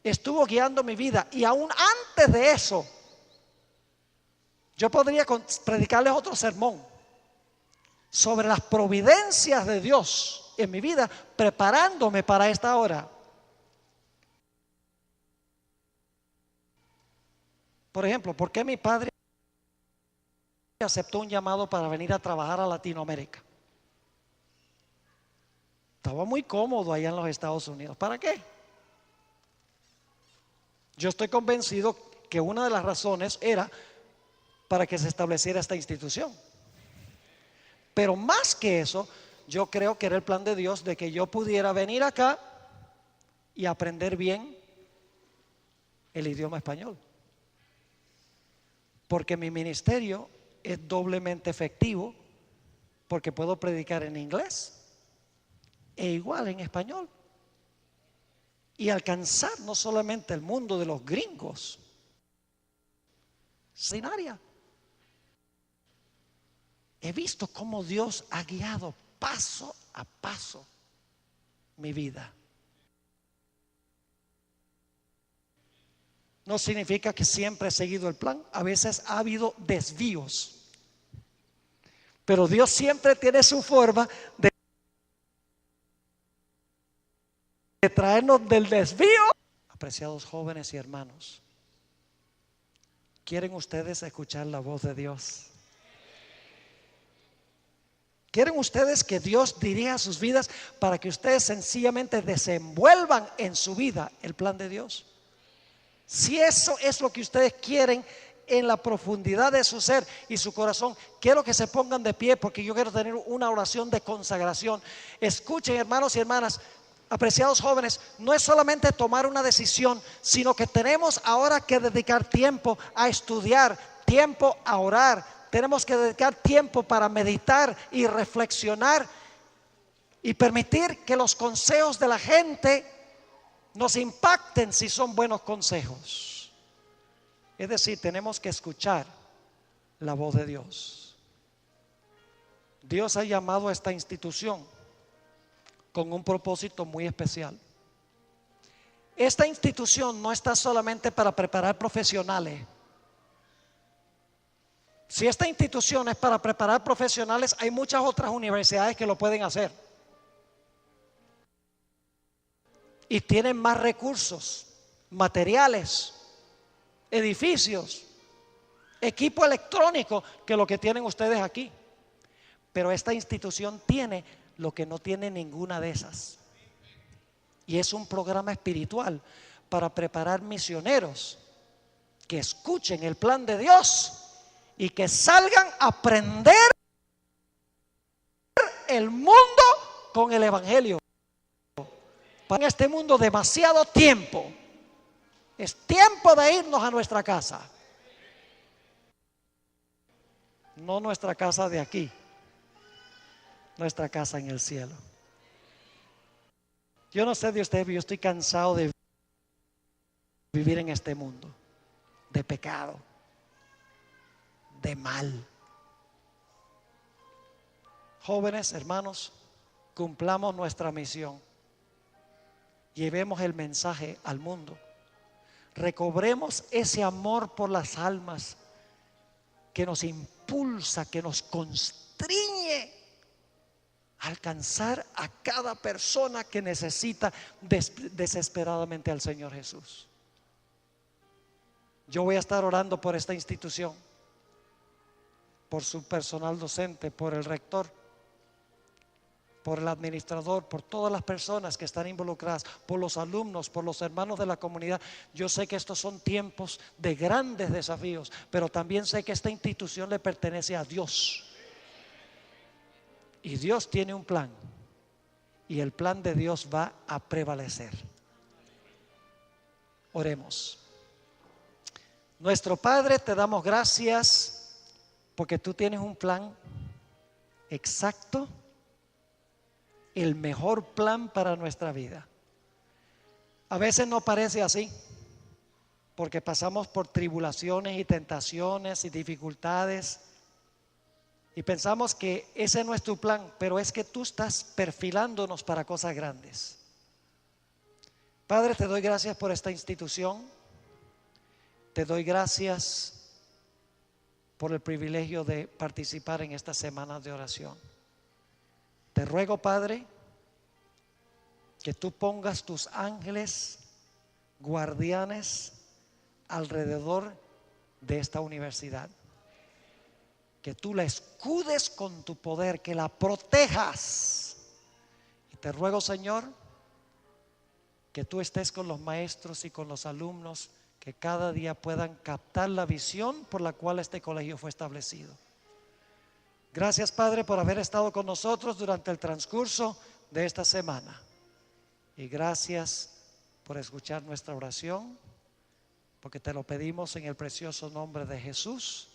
estuvo guiando mi vida. Y aún antes de eso, yo podría predicarles otro sermón sobre las providencias de Dios en mi vida, preparándome para esta hora. Por ejemplo, ¿por qué mi padre aceptó un llamado para venir a trabajar a Latinoamérica? Estaba muy cómodo allá en los Estados Unidos. ¿Para qué? Yo estoy convencido que una de las razones era para que se estableciera esta institución. Pero más que eso, yo creo que era el plan de Dios de que yo pudiera venir acá y aprender bien el idioma español. Porque mi ministerio es doblemente efectivo, porque puedo predicar en inglés e igual en español. Y alcanzar no solamente el mundo de los gringos, sin área. He visto cómo Dios ha guiado paso a paso mi vida. No significa que siempre he seguido el plan. A veces ha habido desvíos. Pero Dios siempre tiene su forma de traernos del desvío. Apreciados jóvenes y hermanos, ¿quieren ustedes escuchar la voz de Dios? ¿Quieren ustedes que Dios dirija sus vidas para que ustedes sencillamente desenvuelvan en su vida el plan de Dios? Si eso es lo que ustedes quieren en la profundidad de su ser y su corazón, quiero que se pongan de pie porque yo quiero tener una oración de consagración. Escuchen, hermanos y hermanas, apreciados jóvenes, no es solamente tomar una decisión, sino que tenemos ahora que dedicar tiempo a estudiar, tiempo a orar. Tenemos que dedicar tiempo para meditar y reflexionar y permitir que los consejos de la gente nos impacten si son buenos consejos. Es decir, tenemos que escuchar la voz de Dios. Dios ha llamado a esta institución con un propósito muy especial. Esta institución no está solamente para preparar profesionales. Si esta institución es para preparar profesionales, hay muchas otras universidades que lo pueden hacer. Y tienen más recursos, materiales, edificios, equipo electrónico que lo que tienen ustedes aquí. Pero esta institución tiene lo que no tiene ninguna de esas. Y es un programa espiritual para preparar misioneros que escuchen el plan de Dios y que salgan a aprender el mundo con el evangelio. Para este mundo demasiado tiempo. Es tiempo de irnos a nuestra casa. No nuestra casa de aquí, nuestra casa en el cielo. Yo no sé de ustedes, pero yo estoy cansado de vivir en este mundo de pecado, de mal. Jóvenes, hermanos, cumplamos nuestra misión. Llevemos el mensaje al mundo. Recobremos ese amor por las almas que nos impulsa, que nos constriñe a alcanzar a cada persona que necesita desesperadamente al Señor Jesús. Yo voy a estar orando por esta institución, por su personal docente, por el rector, por el administrador, por todas las personas que están involucradas, por los alumnos, por los hermanos de la comunidad. Yo sé que estos son tiempos de grandes desafíos, pero también sé que esta institución le pertenece a Dios. Y Dios tiene un plan, y el plan de Dios va a prevalecer. Oremos. Nuestro Padre, te damos gracias porque tú tienes un plan exacto, el mejor plan para nuestra vida. A veces no parece así. porque pasamos por tribulaciones y tentaciones y dificultades y pensamos que ese no es tu plan, pero es que tú estás perfilándonos para cosas grandes. Padre, te doy gracias por esta institución, te doy gracias por el privilegio de participar en estas semanas de oración. Te ruego, Padre, que tú pongas tus ángeles guardianes alrededor de esta universidad, que tú la escudes con tu poder, que la protejas. Y te ruego, Señor, que tú estés con los maestros y con los alumnos, que cada día puedan captar la visión por la cual este colegio fue establecido. Gracias, Padre, por haber estado con nosotros durante el transcurso de esta semana. Y gracias por escuchar nuestra oración, porque te lo pedimos en el precioso nombre de Jesús.